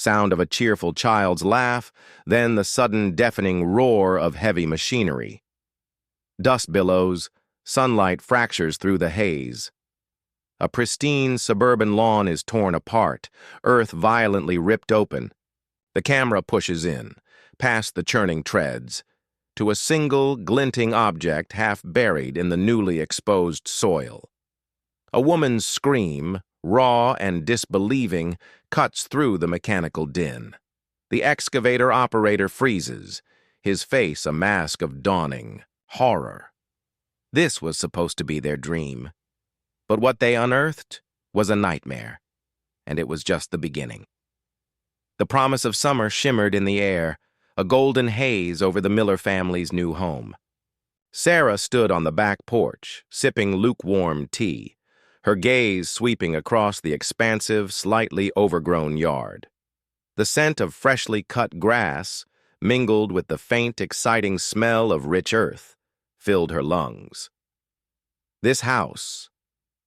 sound of a cheerful child's laugh, then the sudden deafening roar of heavy machinery. Dust billows, sunlight fractures through the haze. A pristine suburban lawn is torn apart, earth violently ripped open. The camera pushes in, past the churning treads, to a single, glinting object half buried in the newly exposed soil. A woman's scream, raw and disbelieving, cuts through the mechanical din. The excavator operator freezes, his face a mask of dawning horror. This was supposed to be their dream. But what they unearthed was a nightmare, and it was just the beginning. The promise of summer shimmered in the air, a golden haze over the Miller family's new home. Sarah stood on the back porch, sipping lukewarm tea, her gaze sweeping across the expansive, slightly overgrown yard. The scent of freshly cut grass, mingled with the faint, exciting smell of rich earth, filled her lungs. This house,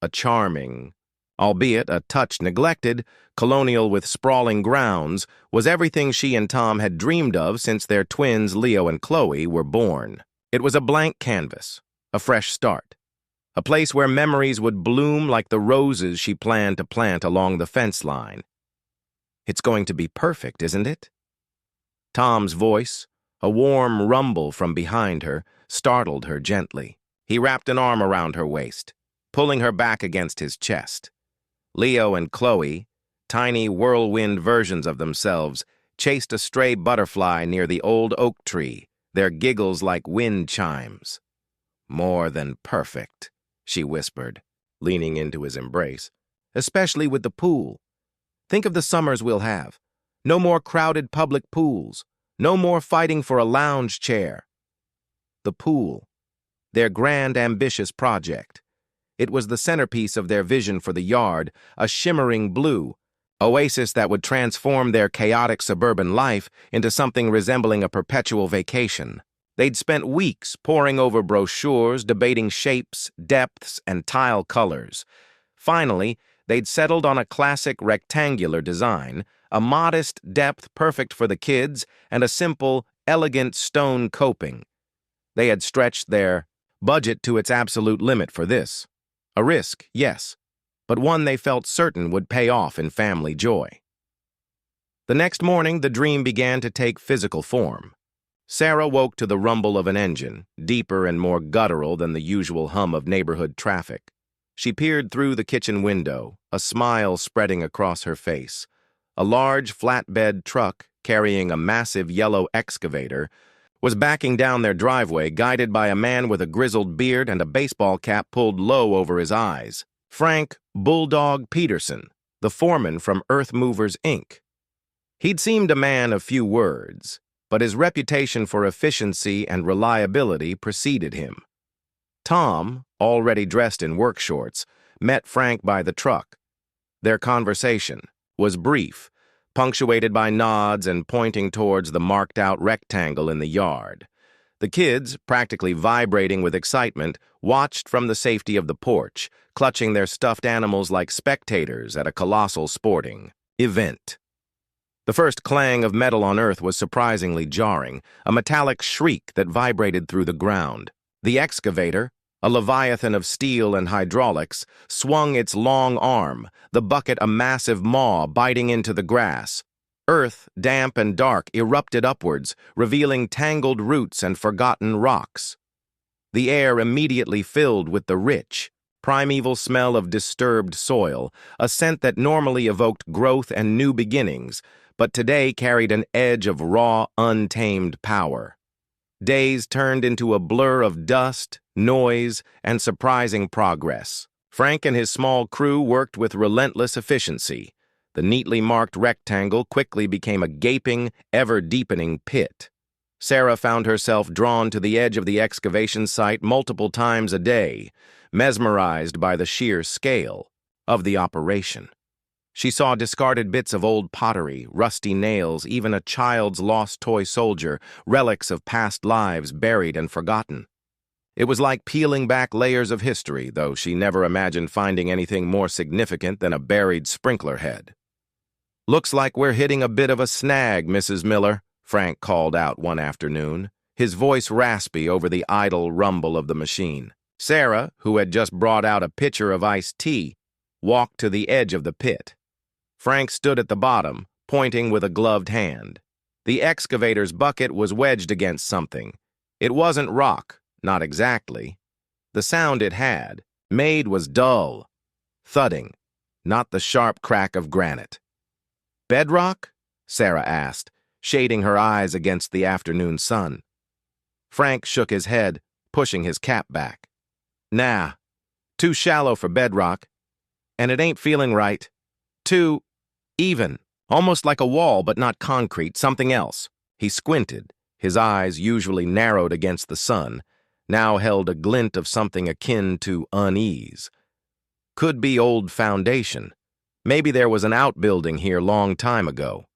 a charming, albeit a touch neglected, colonial with sprawling grounds, was everything she and Tom had dreamed of since their twins Leo and Chloe were born. It was a blank canvas, a fresh start, a place where memories would bloom like the roses she planned to plant along the fence line. "It's going to be perfect, isn't it?" Tom's voice, a warm rumble from behind her, startled her gently. He wrapped an arm around her waist, pulling her back against his chest. Leo and Chloe, tiny whirlwind versions of themselves, chased a stray butterfly near the old oak tree, their giggles like wind chimes. "More than perfect," she whispered, leaning into his embrace, "especially with the pool. Think of the summers we'll have. No more crowded public pools. No more fighting for a lounge chair." The pool, their grand, ambitious project. It was the centerpiece of their vision for the yard, a shimmering blue, oasis that would transform their chaotic suburban life into something resembling a perpetual vacation. They'd spent weeks poring over brochures, debating shapes, depths, and tile colors. Finally, they'd settled on a classic rectangular design, a modest depth perfect for the kids, and a simple, elegant stone coping. They had stretched their budget to its absolute limit for this. A risk, yes, but one they felt certain would pay off in family joy. The next morning, the dream began to take physical form. Sarah woke to the rumble of an engine, deeper and more guttural than the usual hum of neighborhood traffic. She peered through the kitchen window, a smile spreading across her face. A large flatbed truck, carrying a massive yellow excavator, was backing down their driveway, guided by a man with a grizzled beard and a baseball cap pulled low over his eyes. Frank "Bulldog" Peterson, the foreman from Earth Movers, Inc. He'd seemed a man of few words, but his reputation for efficiency and reliability preceded him. Tom, already dressed in work shorts, met Frank by the truck. Their conversation was brief, punctuated by nods and pointing towards the marked-out rectangle in the yard. The kids, practically vibrating with excitement, watched from the safety of the porch, clutching their stuffed animals like spectators at a colossal sporting event. The first clang of metal on earth was surprisingly jarring, a metallic shriek that vibrated through the ground. The excavator, a leviathan of steel and hydraulics, swung its long arm, the bucket a massive maw biting into the grass. Earth, damp and dark, erupted upwards, revealing tangled roots and forgotten rocks. The air immediately filled with the rich, primeval smell of disturbed soil, a scent that normally evoked growth and new beginnings, but today carried an edge of raw, untamed power. Days turned into a blur of dust, noise, and surprising progress. Frank and his small crew worked with relentless efficiency. The neatly marked rectangle quickly became a gaping, ever-deepening pit. Sarah found herself drawn to the edge of the excavation site multiple times a day, mesmerized by the sheer scale of the operation. She saw discarded bits of old pottery, rusty nails, even a child's lost toy soldier, relics of past lives buried and forgotten. It was like peeling back layers of history, though she never imagined finding anything more significant than a buried sprinkler head. "Looks like we're hitting a bit of a snag, Mrs. Miller," Frank called out one afternoon, his voice raspy over the idle rumble of the machine. Sarah, who had just brought out a pitcher of iced tea, walked to the edge of the pit. Frank stood at the bottom, pointing with a gloved hand. The excavator's bucket was wedged against something. It wasn't rock, not exactly. The sound it had made was dull, thudding, not the sharp crack of granite. "Bedrock?" Sarah asked, shading her eyes against the afternoon sun. Frank shook his head, pushing his cap back. "Nah, too shallow for bedrock, and it ain't feeling right. Too even, almost like a wall but not concrete, something else." He squinted, his eyes, usually narrowed against the sun, now held a glint of something akin to unease. Could be old foundation. Maybe there was an outbuilding here long time ago.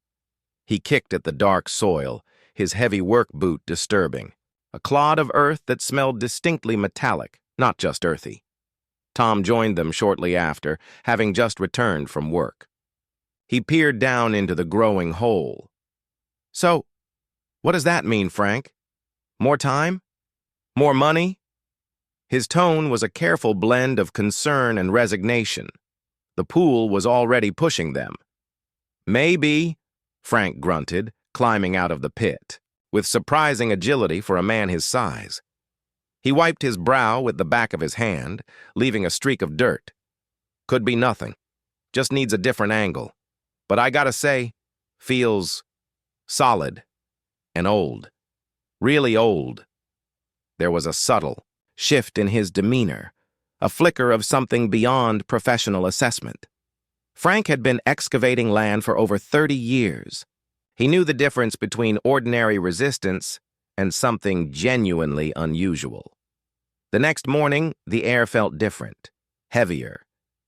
He kicked at the dark soil, his heavy work boot disturbing. A clod of earth that smelled distinctly metallic, not just earthy. Tom joined them shortly after, having just returned from work. He peered down into the growing hole. "So, what does that mean, Frank? More time? More money?" His tone was a careful blend of concern and resignation. The pool was already pushing them. "Maybe," Frank grunted, climbing out of the pit, with surprising agility for a man his size. He wiped his brow with the back of his hand, leaving a streak of dirt. "Could be nothing. Just needs a different angle. But I gotta say, feels solid and old. Really old." There was a subtle shift in his demeanor, a flicker of something beyond professional assessment. Frank had been excavating land for over 30 years. He knew the difference between ordinary resistance and something genuinely unusual. The next morning, the air felt different, heavier.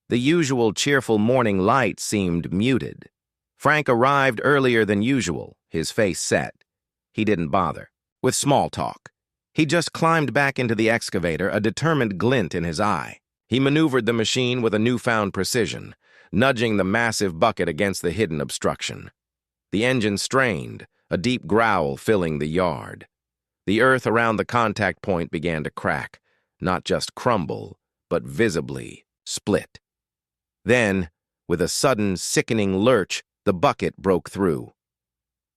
The usual cheerful morning light seemed muted. Frank arrived earlier than usual, his face set. He didn't bother with small talk. He just climbed back into the excavator, a determined glint in his eye. He maneuvered the machine with a newfound precision, nudging the massive bucket against the hidden obstruction. The engine strained, a deep growl filling the yard. The earth around the contact point began to crack, not just crumble, but visibly split. Then, with a sudden, sickening lurch, the bucket broke through.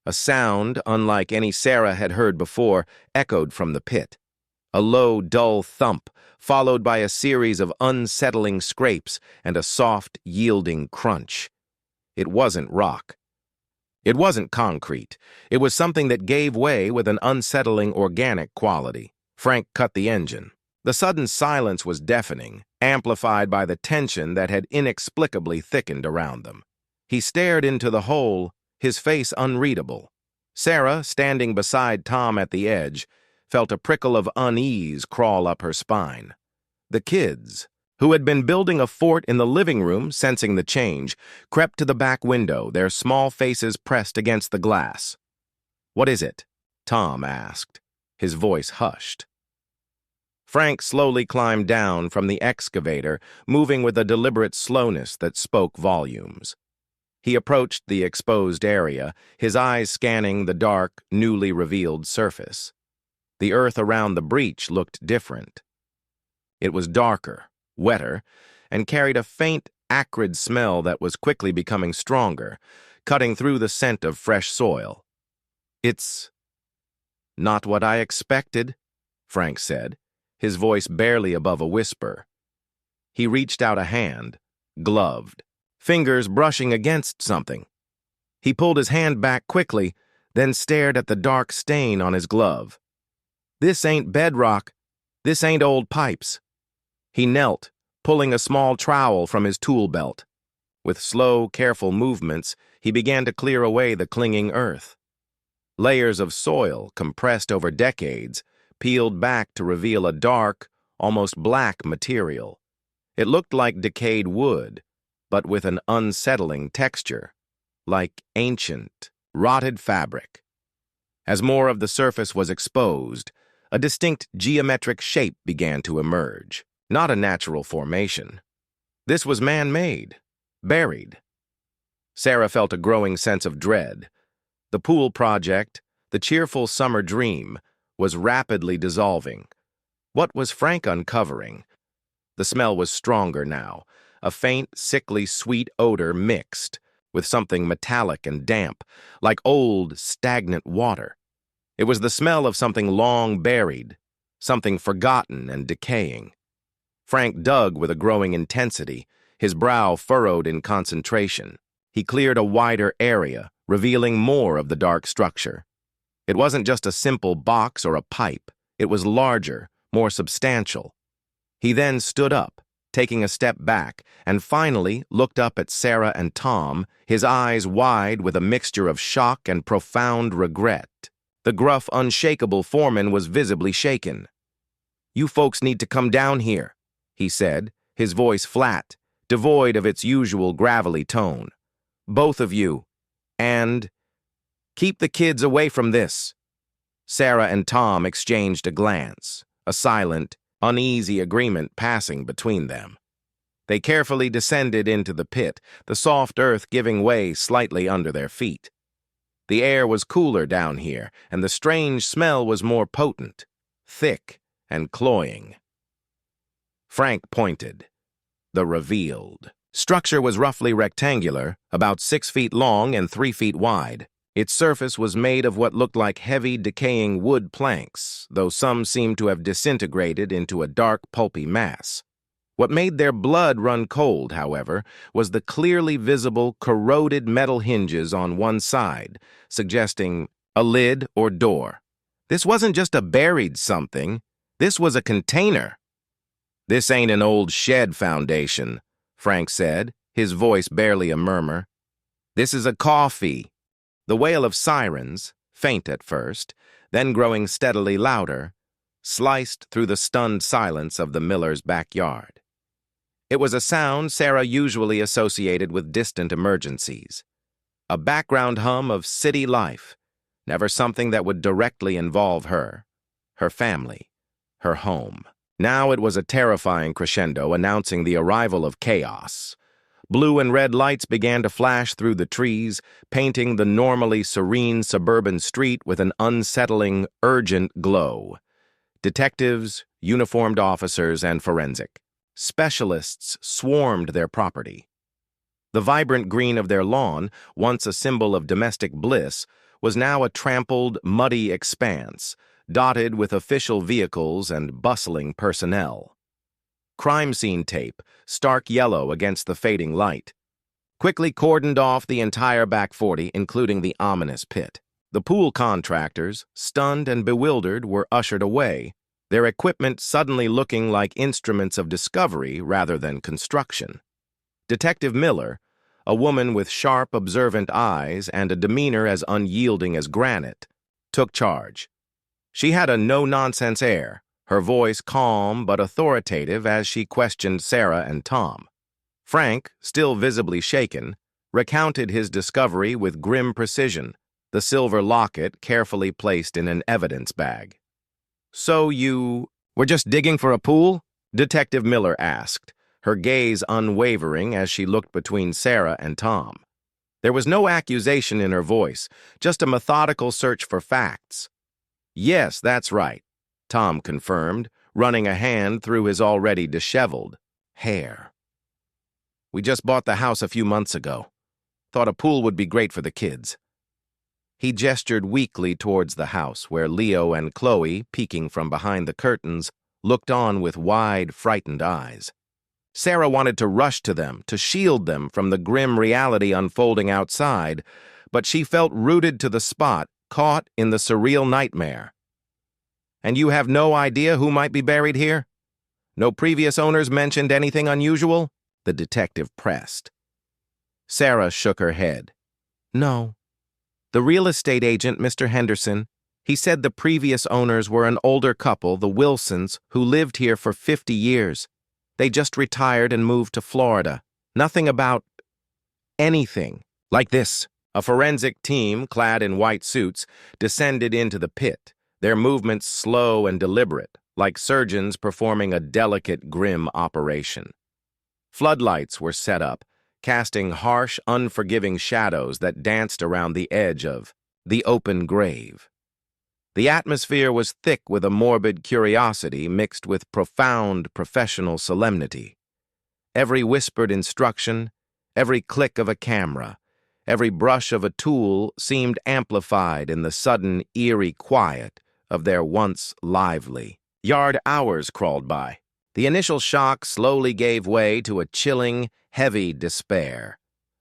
A sound, unlike any Sarah had heard before, echoed from the pit. A low, dull thump, followed by a series of unsettling scrapes and a soft, yielding crunch. It wasn't rock. It wasn't concrete. It was something that gave way with an unsettling organic quality. Frank cut the engine. The sudden silence was deafening, amplified by the tension that had inexplicably thickened around them. He stared into the hole, his face unreadable. Sarah, standing beside Tom at the edge, felt a prickle of unease crawl up her spine. The kids, who had been building a fort in the living room, sensing the change, crept to the back window, their small faces pressed against the glass. "What is it?" Tom asked, his voice hushed. Frank slowly climbed down from the excavator, moving with a deliberate slowness that spoke volumes. He approached the exposed area, his eyes scanning the dark, newly revealed surface. The earth around the breach looked different. It was darker, wetter, and carried a faint, acrid smell that was quickly becoming stronger, cutting through the scent of fresh soil. "It's not what I expected," Frank said, his voice barely above a whisper. He reached out a hand, gloved, fingers brushing against something. He pulled his hand back quickly, then stared at the dark stain on his glove. "This ain't bedrock. This ain't old pipes." He knelt, pulling a small trowel from his tool belt. With slow, careful movements, he began to clear away the clinging earth. Layers of soil, compressed over decades, peeled back to reveal a dark, almost black material. It looked like decayed wood, but with an unsettling texture, like ancient, rotted fabric. As more of the surface was exposed, a distinct geometric shape began to emerge, not a natural formation. This was man-made, buried. Sarah felt a growing sense of dread. The pool project, the cheerful summer dream, was rapidly dissolving. What was Frank uncovering? The smell was stronger now, a faint, sickly sweet odor mixed with something metallic and damp, like old, stagnant water. It was the smell of something long buried, something forgotten and decaying. Frank dug with a growing intensity, his brow furrowed in concentration. He cleared a wider area, revealing more of the dark structure. It wasn't just a simple box or a pipe. It was larger, more substantial. He then stood up, taking a step back, and finally looked up at Sarah and Tom, his eyes wide with a mixture of shock and profound regret. The gruff, unshakable foreman was visibly shaken. "You folks need to come down here," he said, his voice flat, devoid of its usual gravelly tone. "Both of you. And keep the kids away from this." Sarah and Tom exchanged a glance, a silent, uneasy agreement passing between them. They carefully descended into the pit, the soft earth giving way slightly under their feet. The air was cooler down here, and the strange smell was more potent, thick and cloying. Frank pointed. The revealed structure was roughly rectangular, about 6 feet long and 3 feet wide. Its surface was made of what looked like heavy, decaying wood planks, though some seemed to have disintegrated into a dark, pulpy mass. What made their blood run cold, however, was the clearly visible, corroded metal hinges on one side, suggesting a lid or door. This wasn't just a buried something. This was a container. "This ain't an old shed foundation," Frank said, his voice barely a murmur. "This is a coffee." The wail of sirens, faint at first, then growing steadily louder, sliced through the stunned silence of the miller's backyard. It was a sound Sarah usually associated with distant emergencies. A background hum of city life, never something that would directly involve her family, her home. Now it was a terrifying crescendo announcing the arrival of chaos. Blue and red lights began to flash through the trees, painting the normally serene suburban street with an unsettling, urgent glow. Detectives, uniformed officers, and forensic specialists swarmed their property. The vibrant green of their lawn, once a symbol of domestic bliss, was now a trampled, muddy expanse, dotted with official vehicles and bustling personnel. Crime scene tape, stark yellow against the fading light, quickly cordoned off the entire back 40, including the ominous pit. The pool contractors, stunned and bewildered, were ushered away, their equipment suddenly looking like instruments of discovery rather than construction. Detective Miller, a woman with sharp, observant eyes and a demeanor as unyielding as granite, took charge. She had a no-nonsense air, her voice calm but authoritative as she questioned Sarah and Tom. Frank, still visibly shaken, recounted his discovery with grim precision, the silver locket carefully placed in an evidence bag. "So you were just digging for a pool?" Detective Miller asked, her gaze unwavering as she looked between Sarah and Tom. There was no accusation in her voice, just a methodical search for facts. "Yes, that's right," Tom confirmed, running a hand through his already disheveled hair. "We just bought the house a few months ago. Thought a pool would be great for the kids." He gestured weakly towards the house, where Leo and Chloe, peeking from behind the curtains, looked on with wide, frightened eyes. Sarah wanted to rush to them, to shield them from the grim reality unfolding outside, but she felt rooted to the spot, caught in the surreal nightmare. "And you have no idea who might be buried here? No previous owners mentioned anything unusual?" the detective pressed. Sarah shook her head. "No. The real estate agent, Mr. Henderson, he said the previous owners were an older couple, the Wilsons, who lived here for 50 years. They just retired and moved to Florida. Nothing about anything like this." A forensic team, clad in white suits, descended into the pit, their movements slow and deliberate, like surgeons performing a delicate, grim operation. Floodlights were set up, casting harsh, unforgiving shadows that danced around the edge of the open grave. The atmosphere was thick with a morbid curiosity mixed with profound professional solemnity. Every whispered instruction, every click of a camera, every brush of a tool seemed amplified in the sudden, eerie quiet of their once lively yard. Hours crawled by. The initial shock slowly gave way to a chilling, heavy despair.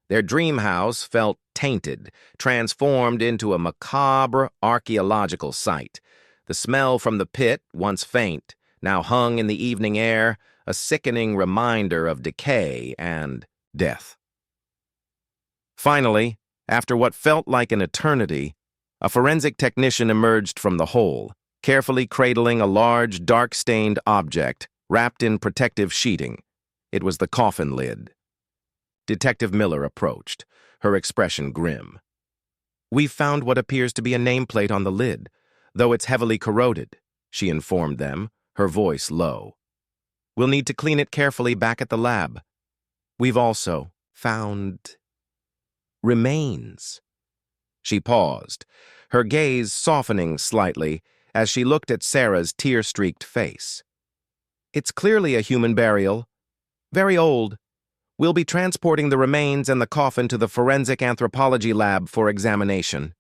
Their dream house felt tainted, transformed into a macabre archaeological site. The smell from the pit, once faint, now hung in the evening air, a sickening reminder of decay and death. Finally, after what felt like an eternity, a forensic technician emerged from the hole, carefully cradling a large, dark-stained object wrapped in protective sheeting. It was the coffin lid. Detective Miller approached, her expression grim. "We've found what appears to be a nameplate on the lid, though it's heavily corroded," she informed them, her voice low. "We'll need to clean it carefully back at the lab. We've also found remains." She paused, her gaze softening slightly as she looked at Sarah's tear-streaked face. "It's clearly a human burial. Very old. We'll be transporting the remains and the coffin to the forensic anthropology lab for examination."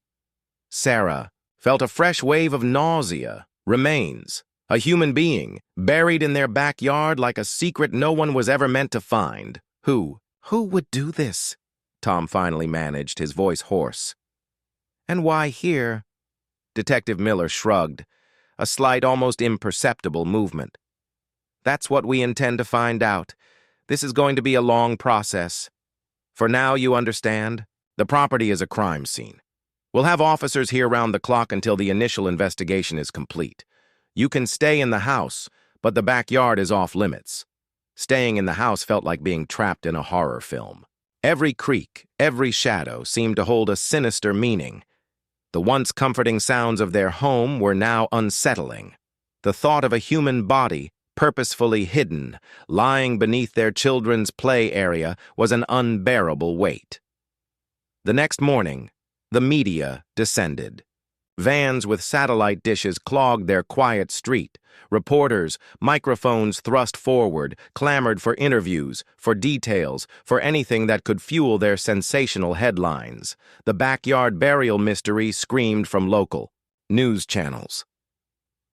Sarah felt a fresh wave of nausea. Remains. A human being, buried in their backyard like a secret no one was ever meant to find. Who would do this? Tom finally managed, his voice hoarse. "And why here?" Detective Miller shrugged, a slight, almost imperceptible movement. "That's what we intend to find out. This is going to be a long process. For now, you understand, the property is a crime scene. We'll have officers here round the clock until the initial investigation is complete. You can stay in the house, but the backyard is off limits." Staying in the house felt like being trapped in a horror film. Every creak, every shadow seemed to hold a sinister meaning. The once comforting sounds of their home were now unsettling. The thought of a human body, purposefully hidden, lying beneath their children's play area, was an unbearable weight. The next morning, the media descended. Vans with satellite dishes clogged their quiet street. Reporters, microphones thrust forward, clamored for interviews, for details, for anything that could fuel their sensational headlines. The backyard burial mystery screamed from local news channels.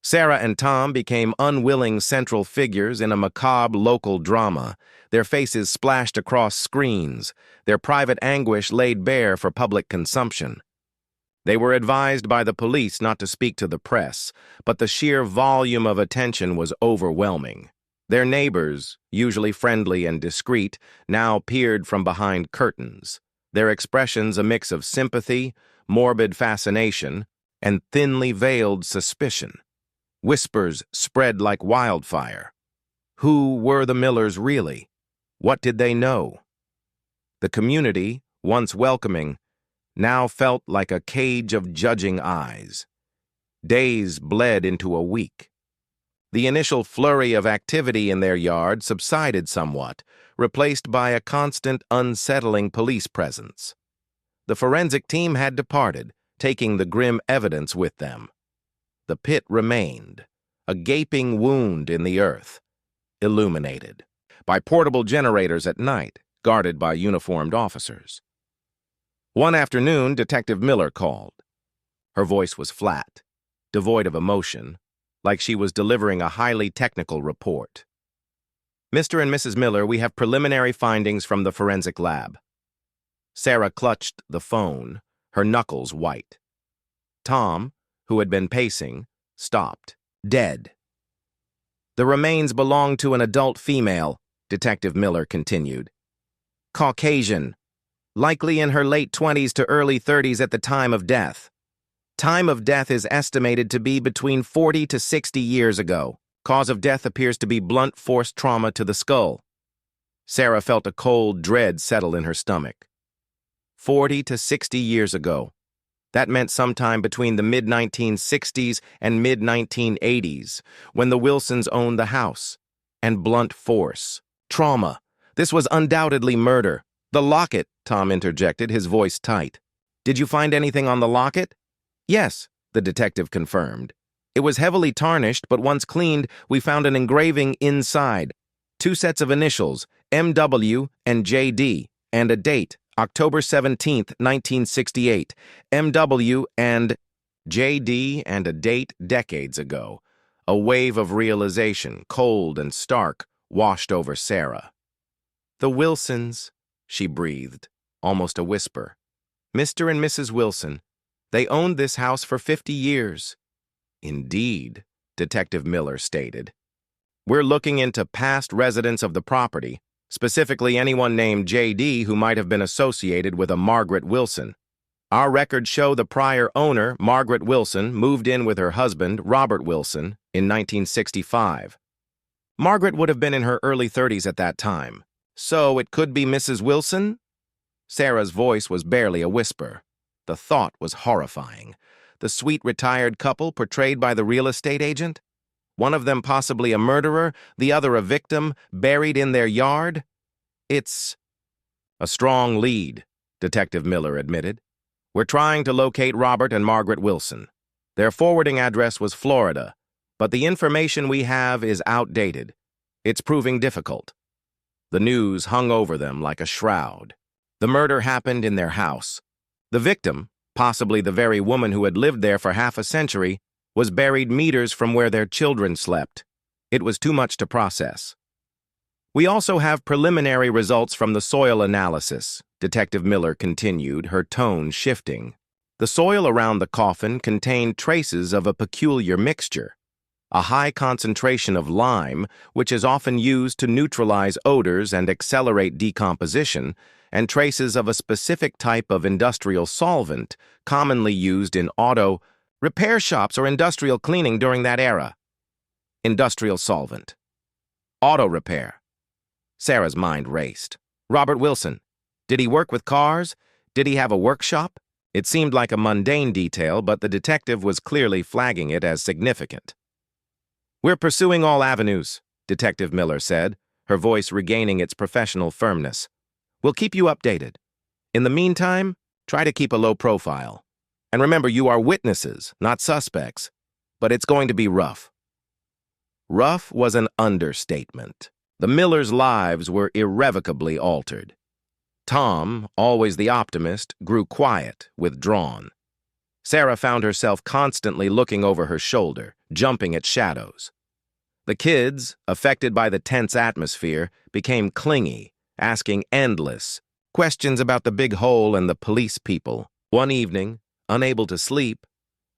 Sarah and Tom became unwilling central figures in a macabre local drama, their faces splashed across screens, their private anguish laid bare for public consumption. They were advised by the police not to speak to the press, but the sheer volume of attention was overwhelming. Their neighbors, usually friendly and discreet, now peered from behind curtains, their expressions a mix of sympathy, morbid fascination, and thinly veiled suspicion. Whispers spread like wildfire. Who were the Millers really? What did they know? The community, once welcoming, now felt like a cage of judging eyes. Days bled into a week. The initial flurry of activity in their yard subsided somewhat, replaced by a constant, unsettling police presence. The forensic team had departed, taking the grim evidence with them. The pit remained, a gaping wound in the earth, illuminated by portable generators at night, guarded by uniformed officers. One afternoon, Detective Miller called. Her voice was flat, devoid of emotion, like she was delivering a highly technical report. "Mr. and Mrs. Miller, we have preliminary findings from the forensic lab." Sarah clutched the phone, her knuckles white. Tom, who had been pacing, stopped, dead. "The remains belonged to an adult female," Detective Miller continued. "Caucasian. Likely in her late 20s to early 30s at the time of death. Time of death is estimated to be between 40 to 60 years ago. Cause of death appears to be blunt force trauma to the skull." Sarah felt a cold dread settle in her stomach. 40 to 60 years ago. That meant sometime between the mid-1960s and mid-1980s, when the Wilsons owned the house. And blunt force. Trauma. This was undoubtedly murder. "The locket," Tom interjected, his voice tight. "Did you find anything on the locket?" "Yes," the detective confirmed. "It was heavily tarnished, but once cleaned, we found an engraving inside. 2 sets of initials, MW and JD, and a date, October 17th, 1968. MW and JD and a date decades ago." A wave of realization, cold and stark, washed over Sarah. "The Wilsons," she breathed, almost a whisper. "Mr. and Mrs. Wilson. They owned this house for 50 years. "Indeed," Detective Miller stated. "We're looking into past residents of the property, specifically anyone named J.D. who might have been associated with a Margaret Wilson. Our records show the prior owner, Margaret Wilson, moved in with her husband, Robert Wilson, in 1965. Margaret would have been in her early 30s at that time. So it could be Mrs. Wilson?" Sarah's voice was barely a whisper. The thought was horrifying. The sweet retired couple portrayed by the real estate agent? One of them possibly a murderer, the other a victim, buried in their yard? "It's a strong lead," Detective Miller admitted. "We're trying to locate Robert and Margaret Wilson. Their forwarding address was Florida, but the information we have is outdated. It's proving difficult." The news hung over them like a shroud. The murder happened in their house. The victim, possibly the very woman who had lived there for half a century, was buried meters from where their children slept. It was too much to process. "We also have preliminary results from the soil analysis," Detective Miller continued, her tone shifting. "The soil around the coffin contained traces of a peculiar mixture, a high concentration of lime, which is often used to neutralize odors and accelerate decomposition, and traces of a specific type of industrial solvent commonly used in auto repair shops or industrial cleaning during that era." Industrial solvent. Auto repair. Sarah's mind raced. Robert Wilson. Did he work with cars? Did he have a workshop? It seemed like a mundane detail, but the detective was clearly flagging it as significant. "We're pursuing all avenues," Detective Miller said, her voice regaining its professional firmness. "We'll keep you updated. In the meantime, try to keep a low profile. And remember, you are witnesses, not suspects. But it's going to be rough." Rough was an understatement. The Millers' lives were irrevocably altered. Tom, always the optimist, grew quiet, withdrawn. Sarah found herself constantly looking over her shoulder, jumping at shadows. The kids, affected by the tense atmosphere, became clingy, asking endless questions about the big hole and the police people. One evening, unable to sleep,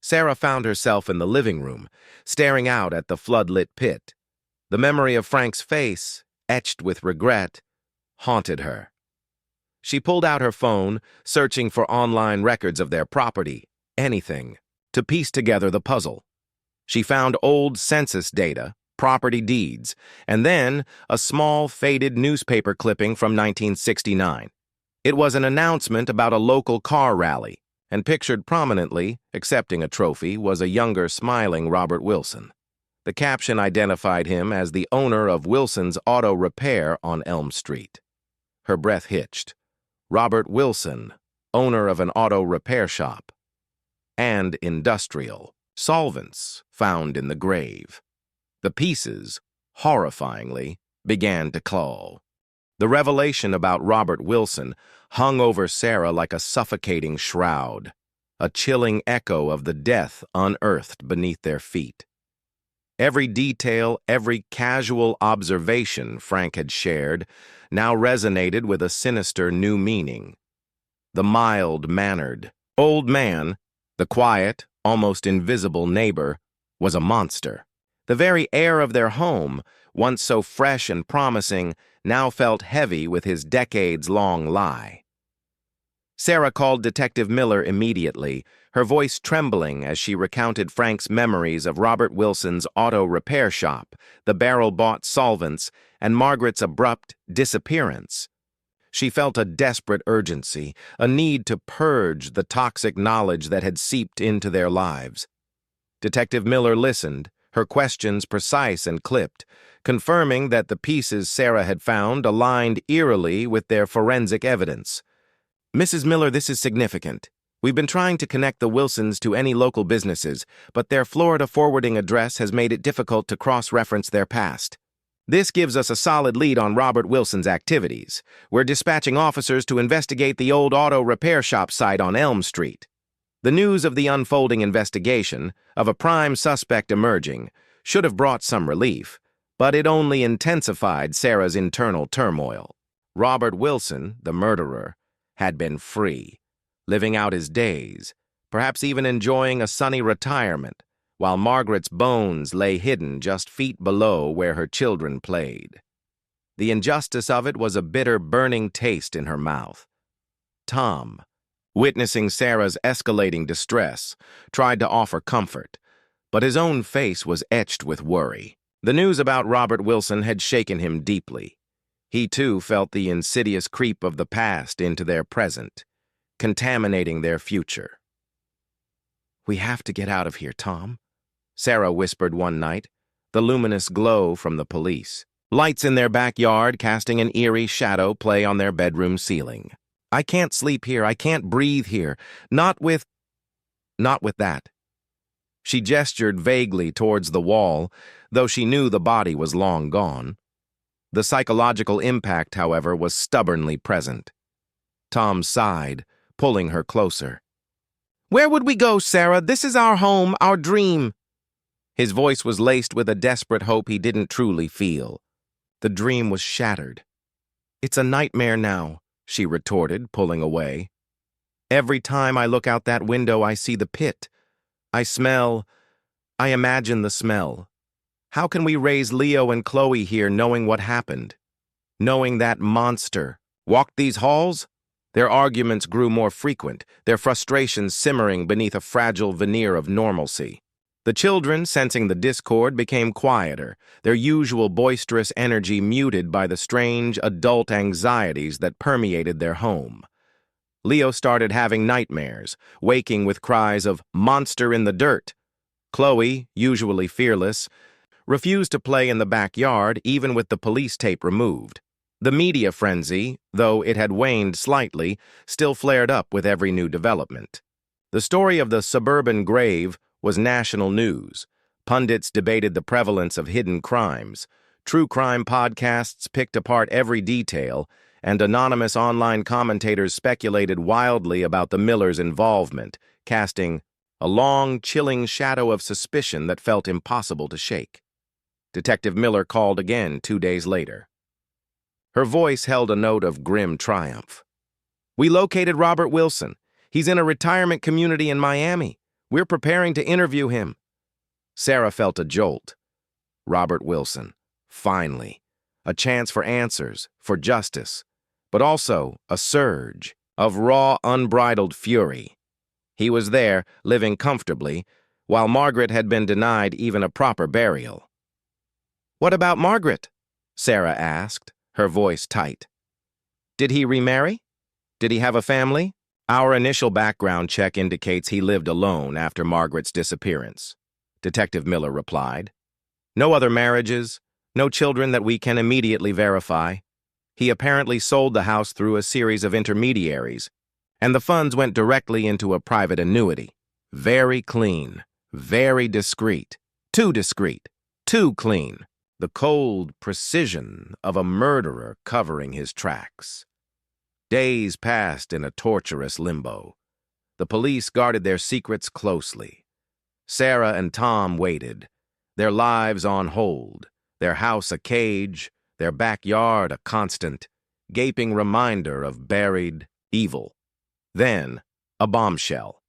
Sarah found herself in the living room, staring out at the floodlit pit. The memory of Frank's face, etched with regret, haunted her. She pulled out her phone, searching for online records of their property, anything, to piece together the puzzle. She found old census data, property deeds, and then a small, faded newspaper clipping from 1969. It was an announcement about a local car rally, and pictured prominently, accepting a trophy, was a younger, smiling Robert Wilson. The caption identified him as the owner of Wilson's Auto Repair on Elm Street. Her breath hitched. Robert Wilson, owner of an auto repair shop. And industrial solvents found in the grave. The pieces, horrifyingly, began to claw. The revelation about Robert Wilson hung over Sarah like a suffocating shroud, a chilling echo of the death unearthed beneath their feet. Every detail, every casual observation Frank had shared now resonated with a sinister new meaning. The mild-mannered old man, the quiet, almost invisible neighbor, was a monster. The very air of their home, once so fresh and promising, now felt heavy with his decades-long lie. Sarah called Detective Miller immediately, her voice trembling as she recounted Frank's memories of Robert Wilson's auto repair shop, the barrel-bought solvents, and Margaret's abrupt disappearance. She felt a desperate urgency, a need to purge the toxic knowledge that had seeped into their lives. Detective Miller listened, her questions precise and clipped, confirming that the pieces Sarah had found aligned eerily with their forensic evidence. "Mrs. Miller, this is significant. We've been trying to connect the Wilsons to any local businesses, but their Florida forwarding address has made it difficult to cross-reference their past. This gives us a solid lead on Robert Wilson's activities. We're dispatching officers to investigate the old auto repair shop site on Elm Street." The news of the unfolding investigation, of a prime suspect emerging, should have brought some relief, but it only intensified Sarah's internal turmoil. Robert Wilson, the murderer, had been free, living out his days, perhaps even enjoying a sunny retirement, while Margaret's bones lay hidden just feet below where her children played. The injustice of it was a bitter, burning taste in her mouth. Tom, witnessing Sarah's escalating distress, tried to offer comfort, but his own face was etched with worry. The news about Robert Wilson had shaken him deeply. He too felt the insidious creep of the past into their present, contaminating their future. "We have to get out of here, Tom," Sarah whispered one night, the luminous glow from the police. Lights in their backyard casting an eerie shadow play on their bedroom ceiling. "I can't sleep here. I can't breathe here. Not with that." She gestured vaguely towards the wall, though she knew the body was long gone. The psychological impact, however, was stubbornly present. Tom sighed, pulling her closer. "Where would we go, Sarah? This is our home, our dream." His voice was laced with a desperate hope he didn't truly feel. The dream was shattered. "It's a nightmare now," she retorted, pulling away. "Every time I look out that window, I see the pit. I imagine the smell. How can we raise Leo and Chloe here knowing what happened? Knowing that monster walked these halls?" Their arguments grew more frequent, their frustrations simmering beneath a fragile veneer of normalcy. The children, sensing the discord, became quieter, their usual boisterous energy muted by the strange adult anxieties that permeated their home. Leo started having nightmares, waking with cries of "monster in the dirt." Chloe, usually fearless, refused to play in the backyard even with the police tape removed. The media frenzy, though it had waned slightly, still flared up with every new development. The story of the suburban grave was national news. Pundits debated the prevalence of hidden crimes. True crime podcasts picked apart every detail, and anonymous online commentators speculated wildly about the Millers' involvement, casting a long, chilling shadow of suspicion that felt impossible to shake. Detective Miller called again 2 days later. Her voice held a note of grim triumph. "We located Robert Wilson. He's in a retirement community in Miami. We're preparing to interview him." Sarah felt a jolt. Robert Wilson. Finally. A chance for answers, for justice, but also a surge of raw, unbridled fury. He was there, living comfortably, while Margaret had been denied even a proper burial. "What about Margaret?" Sarah asked, her voice tight. "Did he remarry? Did he have a family?" "Our initial background check indicates he lived alone after Margaret's disappearance," Detective Miller replied. "No other marriages, no children that we can immediately verify. He apparently sold the house through a series of intermediaries, and the funds went directly into a private annuity. Very clean, very discreet, too clean. The cold precision of a murderer covering his tracks." Days passed in a torturous limbo. The police guarded their secrets closely. Sarah and Tom waited, their lives on hold, their house a cage, their backyard a constant, gaping reminder of buried evil. Then, a bombshell.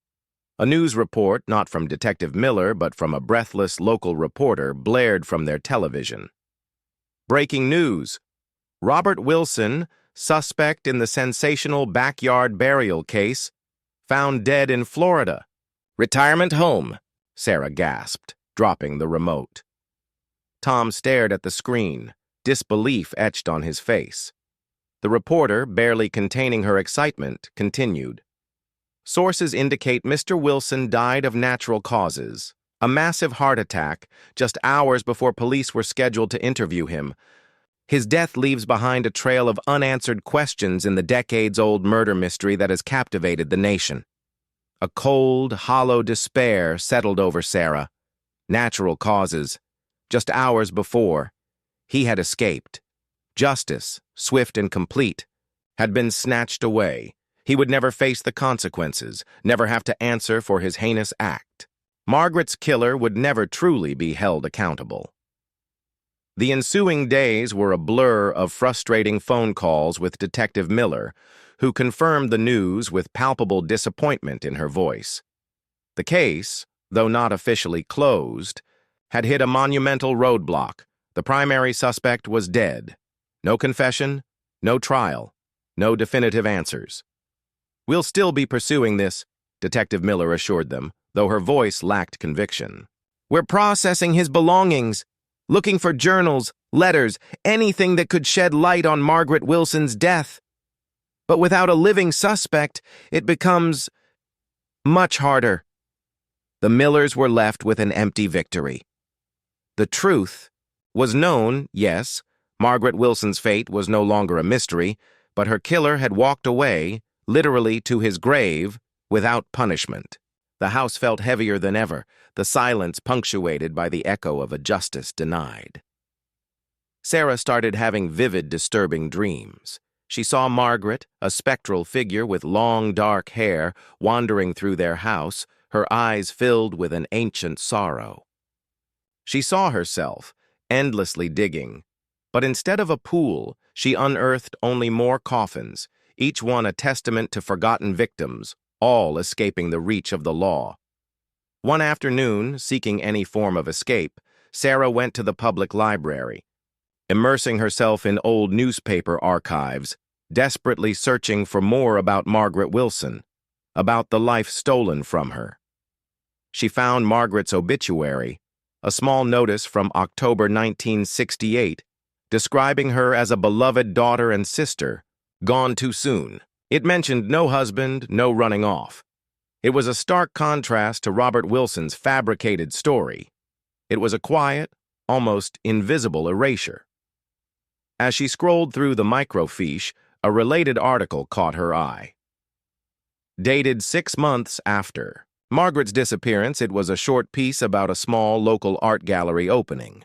A news report, not from Detective Miller, but from a breathless local reporter, blared from their television. "Breaking news! Robert Wilson, suspect in the sensational backyard burial case, found dead in Florida. Retirement home," Sarah gasped, dropping the remote. Tom stared at the screen, disbelief etched on his face. The reporter, barely containing her excitement, continued. "Sources indicate Mr. Wilson died of natural causes, A massive heart attack, just hours before police were scheduled to interview him. His death leaves behind a trail of unanswered questions in the decades-old murder mystery that has captivated the nation. A cold, hollow despair settled over Sarah. Natural causes. Just hours before, he had escaped. Justice, swift and complete, had been snatched away. He would never face the consequences, never have to answer for his heinous act. Margaret's killer would never truly be held accountable. The ensuing days were a blur of frustrating phone calls with Detective Miller, who confirmed the news with palpable disappointment in her voice. The case, though not officially closed, had hit a monumental roadblock. The primary suspect was dead. No confession, no trial, no definitive answers. "We'll still be pursuing this," Detective Miller assured them, though her voice lacked conviction. "We're processing his belongings, looking for journals, letters, anything that could shed light on Margaret Wilson's death. But without a living suspect, it becomes much harder." The Millers were left with an empty victory. The truth was known, yes. Margaret Wilson's fate was no longer a mystery, but her killer had walked away, literally to his grave, without punishment. The house felt heavier than ever, the silence punctuated by the echo of a justice denied. Sarah started having vivid, disturbing dreams. She saw Margaret, a spectral figure with long, dark hair, wandering through their house, her eyes filled with an ancient sorrow. She saw herself, endlessly digging, but instead of a pool, she unearthed only more coffins, each one a testament to forgotten victims, all escaping the reach of the law. One afternoon, seeking any form of escape, Sarah went to the public library, immersing herself in old newspaper archives, desperately searching for more about Margaret Wilson, about the life stolen from her. She found Margaret's obituary, a small notice from October 1968, describing her as a beloved daughter and sister, gone too soon. It mentioned no husband, no running off. It was a stark contrast to Robert Wilson's fabricated story. It was a quiet, almost invisible erasure. As she scrolled through the microfiche, a related article caught her eye. Dated 6 months after Margaret's disappearance, it was a short piece about a small local art gallery opening.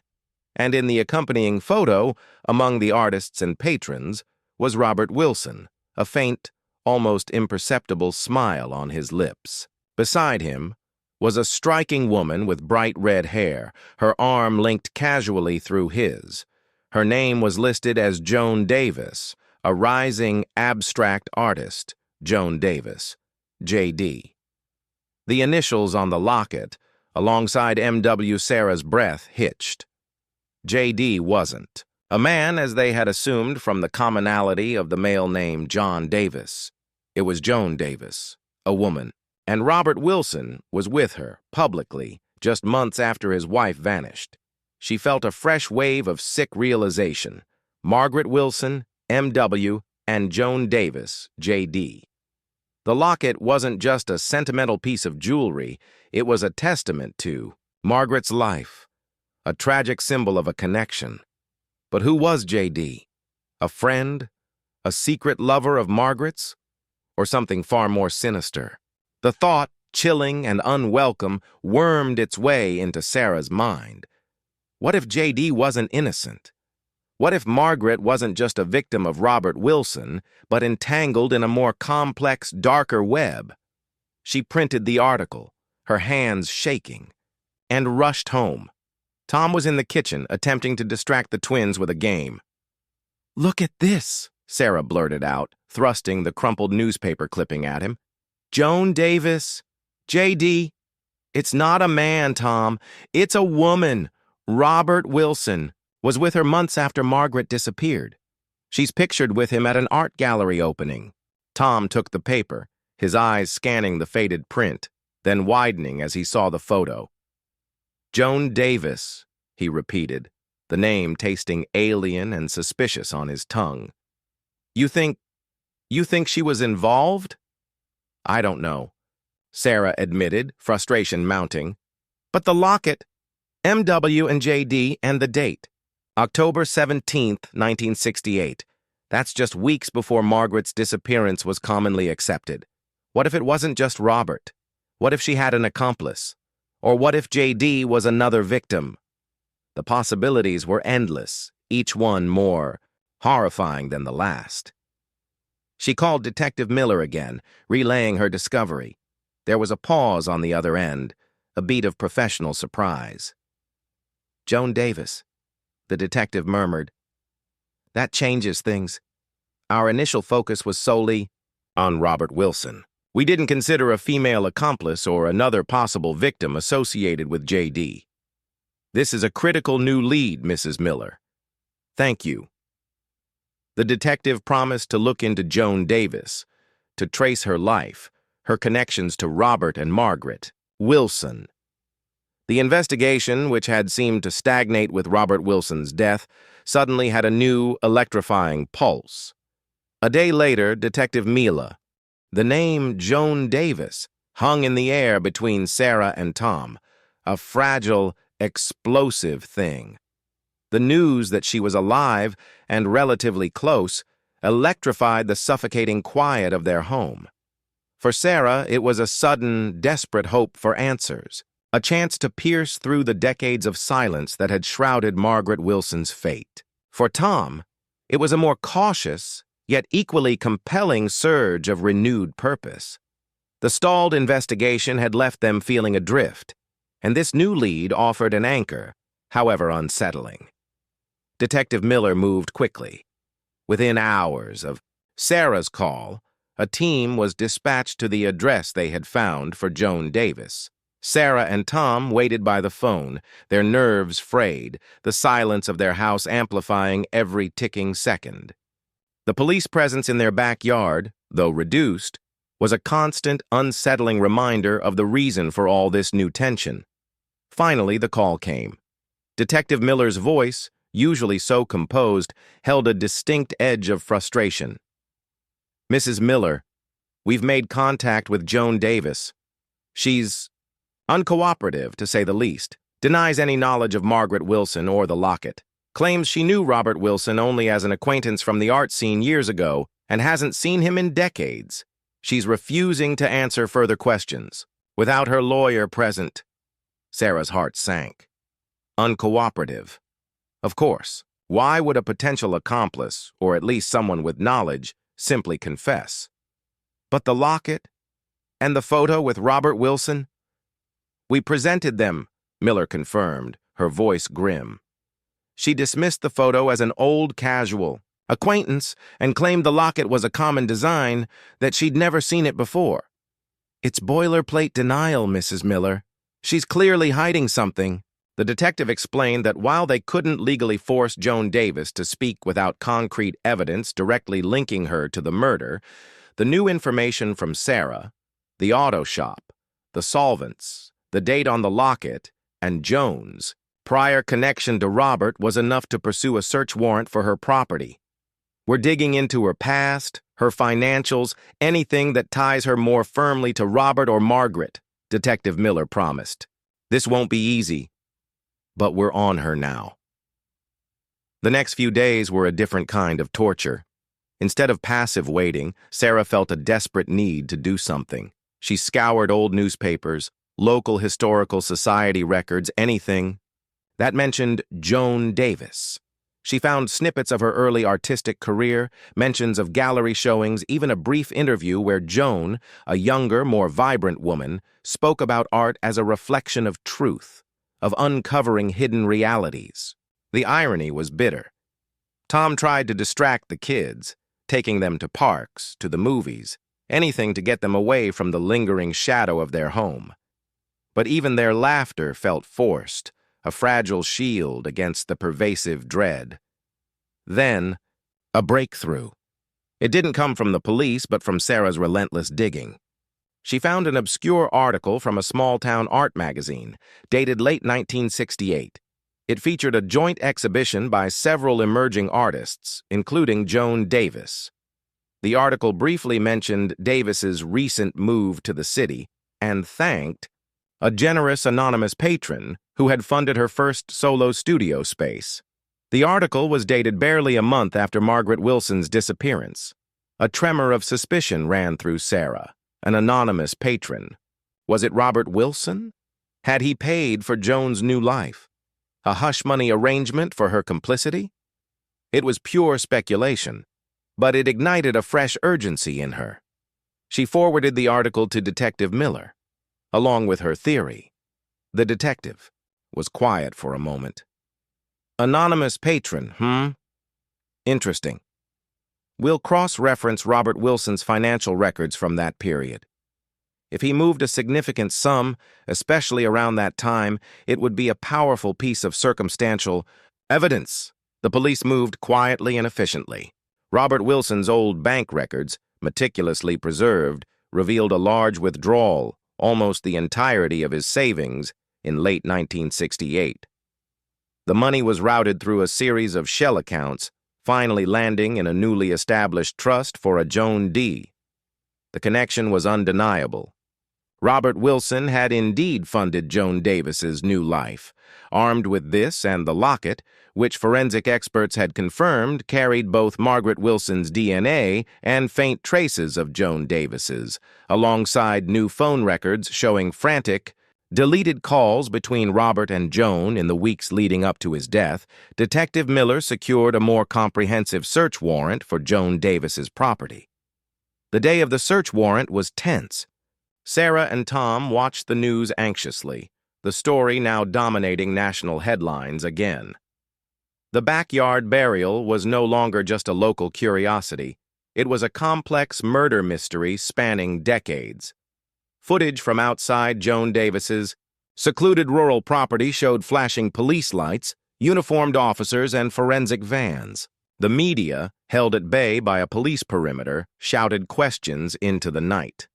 And in the accompanying photo, among the artists and patrons, was Robert Wilson, a faint, almost imperceptible smile on his lips. Beside him was a striking woman with bright red hair, her arm linked casually through his. Her name was listed as Joan Davis, a rising abstract artist, Joan Davis, J.D. The initials on the locket, alongside M.W. Sarah's breath, hitched. J.D. wasn't. A man, as they had assumed from the commonality of the male name John Davis. It was Joan Davis, a woman, and Robert Wilson was with her, publicly, just months after his wife vanished. She felt a fresh wave of sick realization. Margaret Wilson, M.W., and Joan Davis, J.D. The locket wasn't just a sentimental piece of jewelry, it was a testament to Margaret's life, a tragic symbol of a connection. But who was J.D.? A friend? A secret lover of Margaret's? Or something far more sinister? The thought, chilling and unwelcome, wormed its way into Sarah's mind. What if J.D. wasn't innocent? What if Margaret wasn't just a victim of Robert Wilson, but entangled in a more complex, darker web? She printed the article, her hands shaking, and rushed home. Tom was in the kitchen, attempting to distract the twins with a game. "Look at this," Sarah blurted out, thrusting the crumpled newspaper clipping at him. "Joan Davis, J.D. It's not a man, Tom. It's a woman. Robert Wilson was with her months after Margaret disappeared. She's pictured with him at an art gallery opening." Tom took the paper, his eyes scanning the faded print, then widening as he saw the photo. "Joan Davis," he repeated, the name tasting alien and suspicious on his tongue. You think she was involved?" "I don't know," Sarah admitted, frustration mounting. But the locket, MW and JD, and the date, October 17th, 1968. That's just weeks before Margaret's disappearance was commonly accepted. What if it wasn't just Robert? What if she had an accomplice? Or what if JD was another victim? The possibilities were endless, each one more horrifying than the last. She called Detective Miller again, relaying her discovery. There was a pause on the other end, a beat of professional surprise. "Joan Davis," the detective murmured. "That changes things. Our initial focus was solely on Robert Wilson. We didn't consider a female accomplice or another possible victim associated with JD. This is a critical new lead, Mrs. Miller. Thank you." The detective promised to look into Joan Davis, to trace her life, her connections to Robert and Margaret Wilson. The investigation, which had seemed to stagnate with Robert Wilson's death, suddenly had a new, electrifying pulse. A day later, Detective Mila, the name Joan Davis, hung in the air between Sarah and Tom, a fragile, explosive thing. The news that she was alive and relatively close electrified the suffocating quiet of their home. For Sarah, it was a sudden, desperate hope for answers, a chance to pierce through the decades of silence that had shrouded Margaret Wilson's fate. For Tom, it was a more cautious, yet equally compelling surge of renewed purpose. The stalled investigation had left them feeling adrift, and this new lead offered an anchor, however unsettling. Detective Miller moved quickly. Within hours of Sarah's call, a team was dispatched to the address they had found for Joan Davis. Sarah and Tom waited by the phone, their nerves frayed, the silence of their house amplifying every ticking second. The police presence in their backyard, though reduced, was a constant, unsettling reminder of the reason for all this new tension. Finally, the call came. Detective Miller's voice, usually so composed, held a distinct edge of frustration. "Mrs. Miller, we've made contact with Joan Davis. She's uncooperative, to say the least, denies any knowledge of Margaret Wilson or the locket, claims she knew Robert Wilson only as an acquaintance from the art scene years ago and hasn't seen him in decades. She's refusing to answer further questions. Without her lawyer present." Sarah's heart sank. Uncooperative. Of course, why would a potential accomplice, or at least someone with knowledge, simply confess? But the locket? And the photo with Robert Wilson? "We presented them," Miller confirmed, her voice grim. She dismissed the photo as an old casual acquaintance and claimed the locket was a common design, that she'd never seen it before. "It's boilerplate denial, Mrs. Miller. She's clearly hiding something." The detective explained that while they couldn't legally force Joan Davis to speak without concrete evidence directly linking her to the murder, the new information from Sarah, the auto shop, the solvents, the date on the locket, and Joan's prior connection to Robert was enough to pursue a search warrant for her property. "We're digging into her past, her financials, anything that ties her more firmly to Robert or Margaret," Detective Miller promised. "This won't be easy, but we're on her now." The next few days were a different kind of torture. Instead of passive waiting, Sarah felt a desperate need to do something. She scoured old newspapers, local historical society records, anything that mentioned Joan Davis. She found snippets of her early artistic career, mentions of gallery showings, even a brief interview where Joan, a younger, more vibrant woman, spoke about art as a reflection of truth, of uncovering hidden realities. The irony was bitter. Tom tried to distract the kids, taking them to parks, to the movies, anything to get them away from the lingering shadow of their home. But even their laughter felt forced, a fragile shield against the pervasive dread. Then, a breakthrough. It didn't come from the police, but from Sarah's relentless digging. She found an obscure article from a small-town art magazine, dated late 1968. It featured a joint exhibition by several emerging artists, including Joan Davis. The article briefly mentioned Davis's recent move to the city and thanked a generous anonymous patron who had funded her first solo studio space. The article was dated barely a month after Margaret Wilson's disappearance. A tremor of suspicion ran through Sarah, an anonymous patron. Was it Robert Wilson? Had he paid for Joan's new life? A hush-money arrangement for her complicity? It was pure speculation, but it ignited a fresh urgency in her. She forwarded the article to Detective Miller, along with her theory. The detective was quiet for a moment. Anonymous patron, Interesting. We'll cross-reference Robert Wilson's financial records from that period. If he moved a significant sum, especially around that time, it would be a powerful piece of circumstantial evidence. The police moved quietly and efficiently. Robert Wilson's old bank records, meticulously preserved, revealed a large withdrawal, almost the entirety of his savings, in late 1968. The money was routed through a series of shell accounts, finally landing in a newly established trust for a Joan D. The connection was undeniable. Robert Wilson had indeed funded Joan Davis's new life. Armed with this and the locket, which forensic experts had confirmed carried both Margaret Wilson's DNA and faint traces of Joan Davis's, alongside new phone records showing frantic, deleted calls between Robert and Joan in the weeks leading up to his death, Detective Miller secured a more comprehensive search warrant for Joan Davis's property. The day of the search warrant was tense. Sarah and Tom watched the news anxiously, the story now dominating national headlines again. The backyard burial was no longer just a local curiosity. It was a complex murder mystery spanning decades. Footage from outside Joan Davis's secluded rural property showed flashing police lights, uniformed officers, and forensic vans. The media, held at bay by a police perimeter, shouted questions into the night.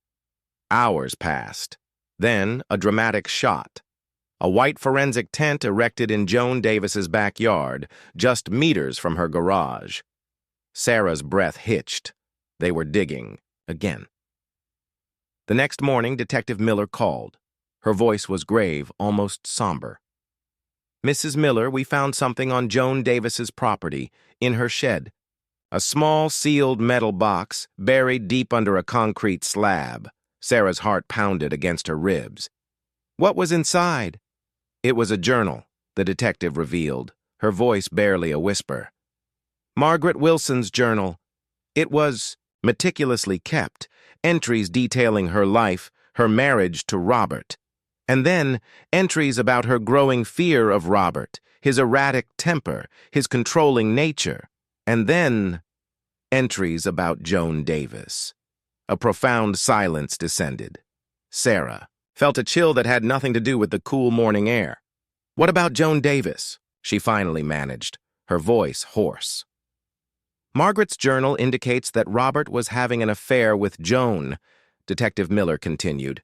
Hours passed. Then, a dramatic shot. A white forensic tent erected in Joan Davis's backyard, just meters from her garage. Sarah's breath hitched. They were digging again. The next morning, Detective Miller called. Her voice was grave, almost somber. "Mrs. Miller, we found something on Joan Davis's property, in her shed. A small, sealed metal box, buried deep under a concrete slab." Sarah's heart pounded against her ribs. "What was inside?" "It was a journal," the detective revealed, her voice barely a whisper. "Margaret Wilson's journal. It was meticulously kept, entries detailing her life, her marriage to Robert. And then entries about her growing fear of Robert, his erratic temper, his controlling nature. And then entries about Joan Davis." A profound silence descended. Sarah felt a chill that had nothing to do with the cool morning air. "What about Joan Davis?" she finally managed, her voice hoarse. "Margaret's journal indicates that Robert was having an affair with Joan," Detective Miller continued,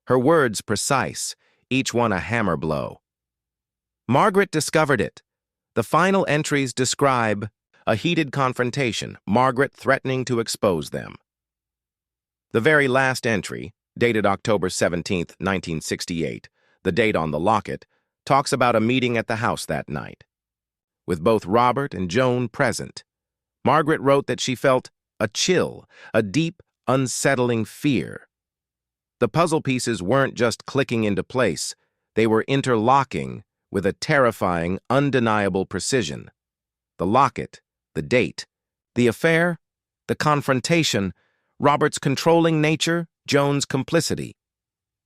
her words precise, each one a hammer blow. "Margaret discovered it. The final entries describe a heated confrontation, Margaret threatening to expose them. The very last entry, dated October 17, 1968, the date on the locket, talks about a meeting at the house that night. With both Robert and Joan present, Margaret wrote that she felt a chill, a deep, unsettling fear. The puzzle pieces weren't just clicking into place, they were interlocking with a terrifying, undeniable precision. The locket, the date, the affair, the confrontation, Robert's controlling nature, Joan's complicity.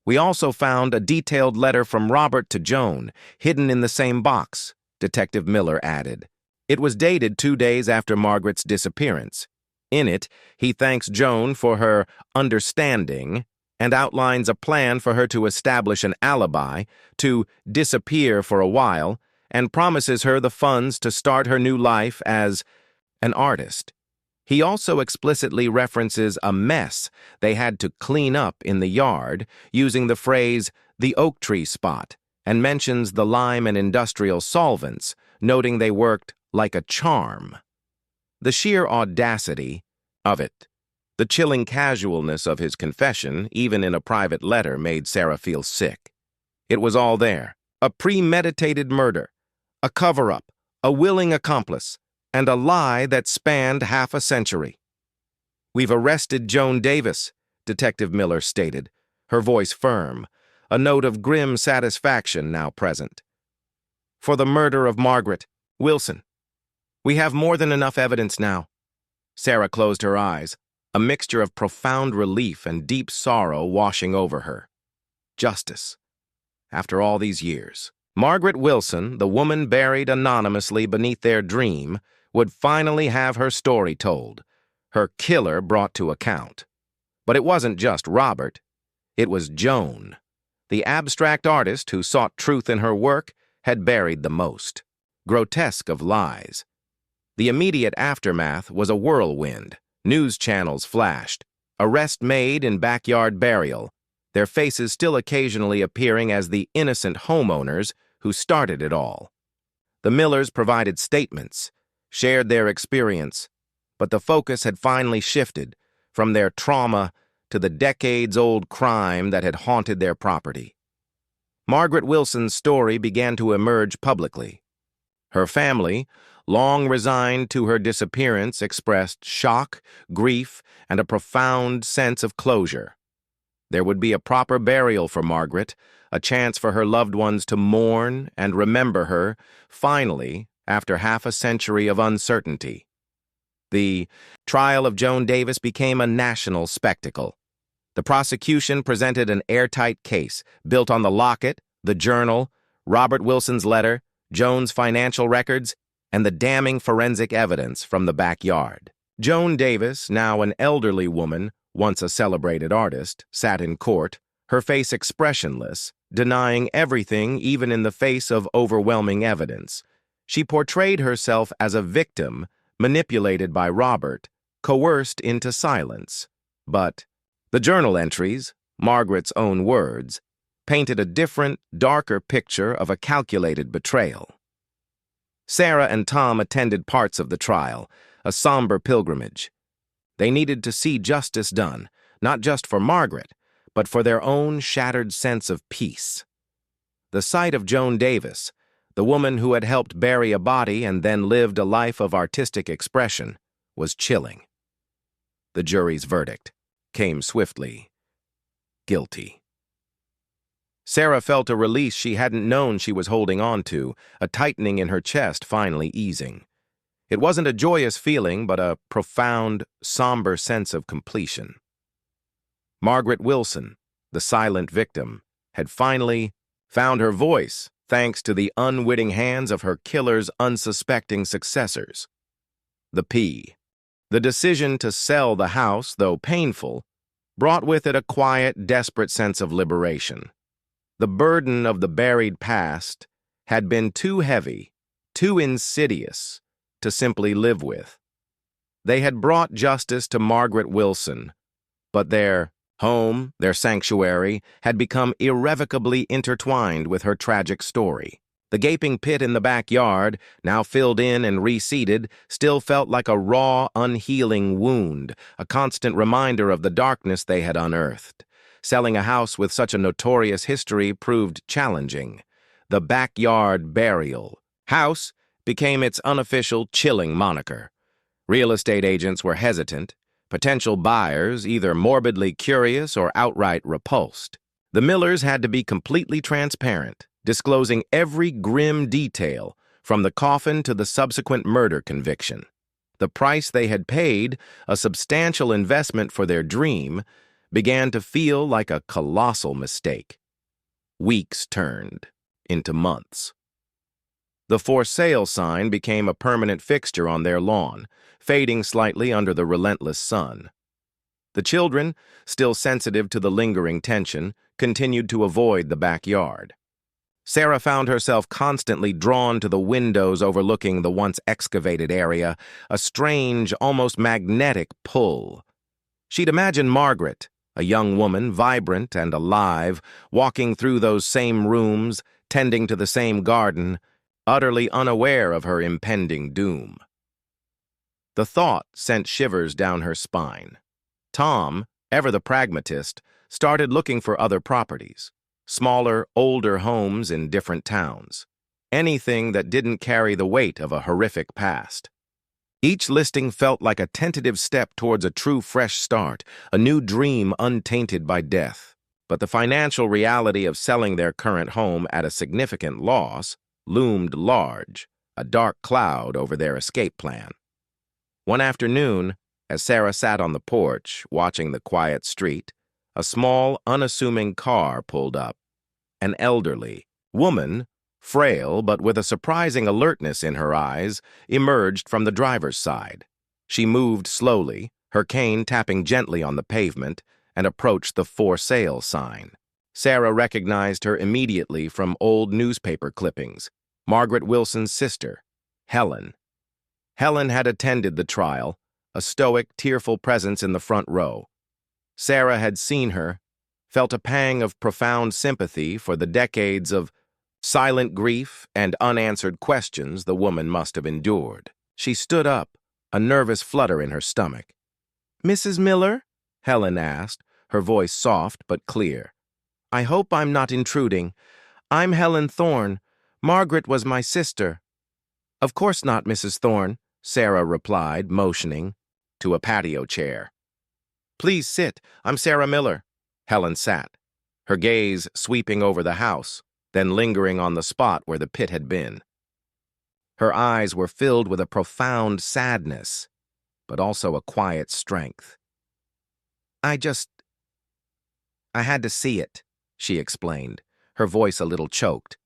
We also found a detailed letter from Robert to Joan, hidden in the same box, Detective Miller added. It was dated 2 days after Margaret's disappearance. In it, he thanks Joan for her understanding and outlines a plan for her to establish an alibi, to disappear for a while, and promises her the funds to start her new life as an artist. He also explicitly references a mess they had to clean up in the yard, using the phrase, the oak tree spot, and mentions the lime and industrial solvents, noting they worked like a charm. The sheer audacity of it, the chilling casualness of his confession, even in a private letter, made Sarah feel sick. It was all there. A premeditated murder, a cover-up, a willing accomplice, and a lie that spanned half a century. "We've arrested Joan Davis," Detective Miller stated, her voice firm, a note of grim satisfaction now present. "For the murder of Margaret Wilson. We have more than enough evidence now." Sarah closed her eyes, a mixture of profound relief and deep sorrow washing over her. Justice. After all these years, Margaret Wilson, the woman buried anonymously beneath their dream, would finally have her story told, her killer brought to account. But it wasn't just Robert. It was Joan. The abstract artist who sought truth in her work had buried the most. Grotesque of lies. The immediate aftermath was a whirlwind. News channels flashed. Arrest made in backyard burial, their faces still occasionally appearing as the innocent homeowners who started it all. The Millers provided statements, shared their experience, but the focus had finally shifted from their trauma to the decades-old crime that had haunted their property. Margaret Wilson's story began to emerge publicly. Her family, long resigned to her disappearance, expressed shock, grief, and a profound sense of closure. There would be a proper burial for Margaret, a chance for her loved ones to mourn and remember her, finally, after half a century of uncertainty. The trial of Joan Davis became a national spectacle. The prosecution presented an airtight case built on the locket, the journal, Robert Wilson's letter, Joan's financial records, and the damning forensic evidence from the backyard. Joan Davis, now an elderly woman, once a celebrated artist, sat in court, her face expressionless, denying everything even in the face of overwhelming evidence. She portrayed herself as a victim, manipulated by Robert, coerced into silence. But the journal entries, Margaret's own words, painted a different, darker picture of a calculated betrayal. Sarah and Tom attended parts of the trial, a somber pilgrimage. They needed to see justice done, not just for Margaret, but for their own shattered sense of peace. The sight of Joan Davis, the woman who had helped bury a body and then lived a life of artistic expression, was chilling. The jury's verdict came swiftly. Guilty. Sarah felt a release she hadn't known she was holding on to, a tightening in her chest finally easing. It wasn't a joyous feeling, but a profound, somber sense of completion. Margaret Wilson, the silent victim, had finally found her voice thanks to the unwitting hands of her killer's unsuspecting successors. The P. The decision to sell the house, though painful, brought with it a quiet, desperate sense of liberation. The burden of the buried past had been too heavy, too insidious, to simply live with. They had brought justice to Margaret Wilson, but their home, their sanctuary, had become irrevocably intertwined with her tragic story. The gaping pit in the backyard, now filled in and reseeded, still felt like a raw, unhealing wound, a constant reminder of the darkness they had unearthed. Selling a house with such a notorious history proved challenging. The backyard burial house became its unofficial, chilling moniker. Real estate agents were hesitant, potential buyers either morbidly curious or outright repulsed. The Millers had to be completely transparent, disclosing every grim detail, from the coffin to the subsequent murder conviction. The price they had paid, a substantial investment for their dream, began to feel like a colossal mistake. Weeks turned into months. The for sale sign became a permanent fixture on their lawn, fading slightly under the relentless sun. The children, still sensitive to the lingering tension, continued to avoid the backyard. Sarah found herself constantly drawn to the windows overlooking the once excavated area, a strange, almost magnetic pull. She'd imagined Margaret, a young woman, vibrant and alive, walking through those same rooms, tending to the same garden, utterly unaware of her impending doom. The thought sent shivers down her spine. Tom, ever the pragmatist, started looking for other properties. smaller, older homes in different towns. Anything that didn't carry the weight of a horrific past. Each listing felt like a tentative step towards a true fresh start, a new dream untainted by death. But the financial reality of selling their current home at a significant loss loomed large, a dark cloud over their escape plan. One afternoon, as Sarah sat on the porch, watching the quiet street, a small, unassuming car pulled up. An elderly woman, frail but with a surprising alertness in her eyes, emerged from the driver's side. She moved slowly, her cane tapping gently on the pavement, and approached the "For Sale" sign. Sarah recognized her immediately from old newspaper clippings. Margaret Wilson's sister, Helen. Helen had attended the trial, a stoic, tearful presence in the front row. Sarah had seen her, felt a pang of profound sympathy for the decades of silent grief and unanswered questions the woman must have endured. She stood up, a nervous flutter in her stomach. "Mrs. Miller?" Helen asked, her voice soft but clear. "I hope I'm not intruding. I'm Helen Thorne. Margaret was my sister." "Of course not, Mrs. Thorne," Sarah replied, motioning to a patio chair. "Please sit. I'm Sarah Miller." Helen sat, her gaze sweeping over the house, then lingering on the spot where the pit had been. Her eyes were filled with a profound sadness, but also a quiet strength. I had to see it," she explained, her voice a little choked.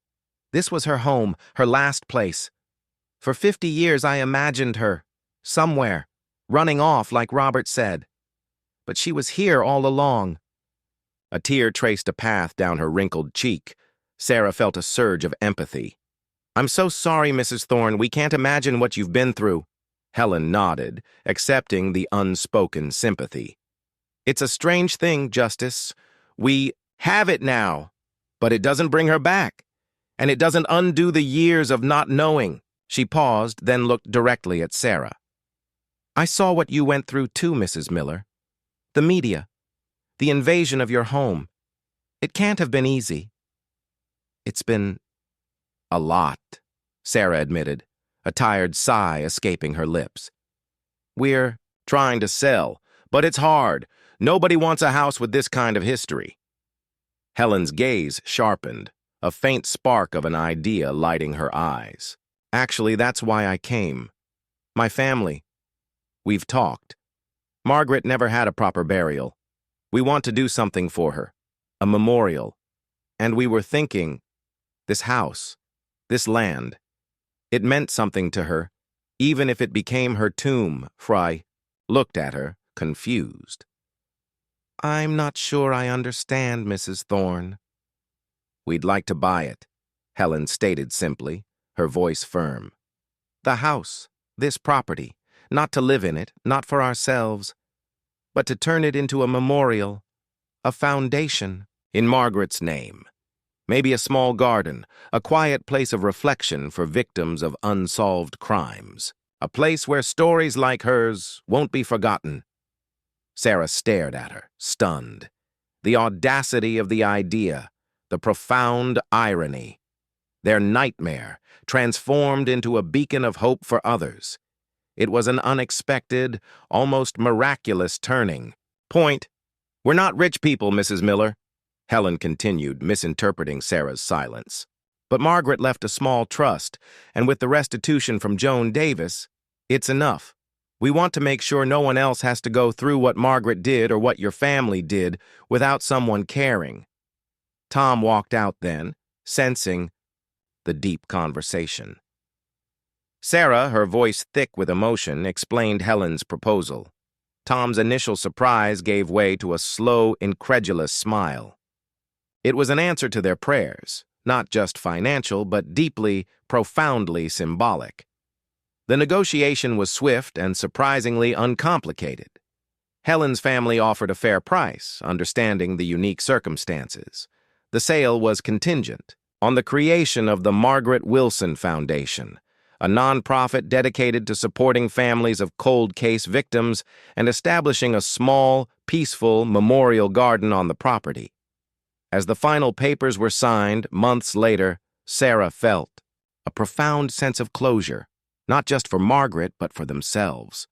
"This was her home, her last place. For 50 years I imagined her, somewhere, running off like Robert said. But she was here all along." A tear traced a path down her wrinkled cheek. Sarah felt a surge of empathy. "I'm so sorry, Mrs. Thorne. We can't imagine what you've been through." Helen nodded, accepting the unspoken sympathy. "It's a strange thing, Justice. We have it now, but it doesn't bring her back, and it doesn't undo the years of not knowing." She paused, then looked directly at Sarah. "I saw what you went through too, Mrs. Miller. The media, the invasion of your home. It can't have been easy." "It's been a lot," Sarah admitted, a tired sigh escaping her lips. "We're trying to sell, but it's hard. Nobody wants a house with this kind of history." Helen's gaze sharpened, a faint spark of an idea lighting her eyes. "Actually, that's why I came. My family. We've talked. Margaret never had a proper burial. We want to do something for her, a memorial. And we were thinking, this house, this land, it meant something to her, even if it became her tomb." Fry looked at her, confused. "I'm not sure I understand, Mrs. Thorne." "We'd like to buy it," Helen stated simply, her voice firm. "The house, this property, not to live in it, not for ourselves, but to turn it into a memorial, a foundation, in Margaret's name. Maybe a small garden, a quiet place of reflection for victims of unsolved crimes, a place where stories like hers won't be forgotten." Sarah stared at her, stunned. The audacity of the idea, the profound irony. Their nightmare transformed into a beacon of hope for others. It was an unexpected, almost miraculous turning point. "We're not rich people, Mrs. Miller," Helen continued, misinterpreting Sarah's silence. "But Margaret left a small trust, and with the restitution from Joan Davis, it's enough. We want to make sure no one else has to go through what Margaret did or what your family did without someone caring." Tom walked out then, sensing the deep conversation. Sarah, her voice thick with emotion, explained Helen's proposal. Tom's initial surprise gave way to a slow, incredulous smile. It was an answer to their prayers, not just financial, but deeply, profoundly symbolic. The negotiation was swift and surprisingly uncomplicated. Helen's family offered a fair price, understanding the unique circumstances. The sale was contingent on the creation of the Margaret Wilson Foundation, a nonprofit dedicated to supporting families of cold case victims and establishing a small, peaceful memorial garden on the property. As the final papers were signed, months later, Sarah felt a profound sense of closure, not just for Margaret, but for themselves.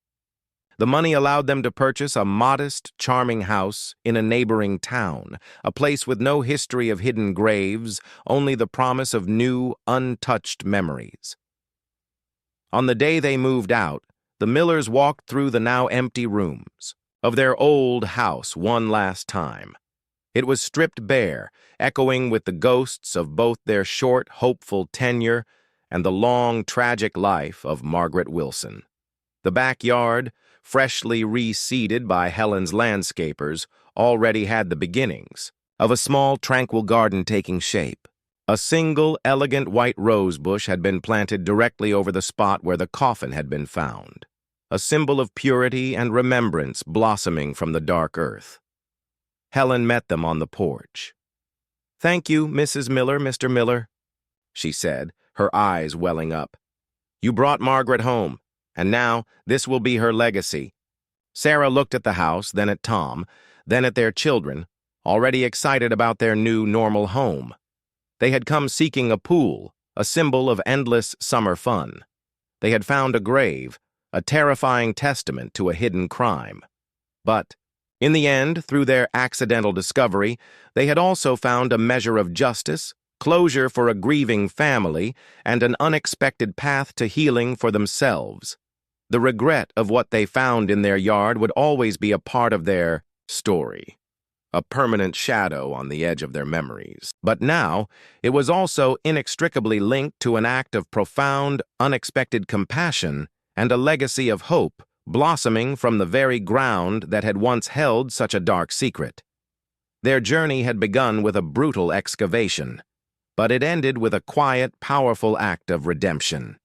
The money allowed them to purchase a modest, charming house in a neighboring town, a place with no history of hidden graves, only the promise of new, untouched memories. On the day they moved out, the Millers walked through the now empty rooms of their old house one last time. It was stripped bare, echoing with the ghosts of both their short, hopeful tenure and the long, tragic life of Margaret Wilson. The backyard, freshly reseeded by Helen's landscapers, already had the beginnings of a small, tranquil garden taking shape. A single, elegant white rose bush had been planted directly over the spot where the coffin had been found, a symbol of purity and remembrance blossoming from the dark earth. Helen met them on the porch. "Thank you, Mrs. Miller, Mr. Miller," she said, her eyes welling up. "You brought Margaret home, and now this will be her legacy." Sarah looked at the house, then at Tom, then at their children, already excited about their new normal home. They had come seeking a pool, a symbol of endless summer fun. They had found a grave, a terrifying testament to a hidden crime. But, in the end, through their accidental discovery, they had also found a measure of justice, closure for a grieving family, and an unexpected path to healing for themselves. The regret of what they found in their yard would always be a part of their story, a permanent shadow on the edge of their memories. But now, it was also inextricably linked to an act of profound, unexpected compassion and a legacy of hope blossoming from the very ground that had once held such a dark secret. Their journey had begun with a brutal excavation, but it ended with a quiet, powerful act of redemption.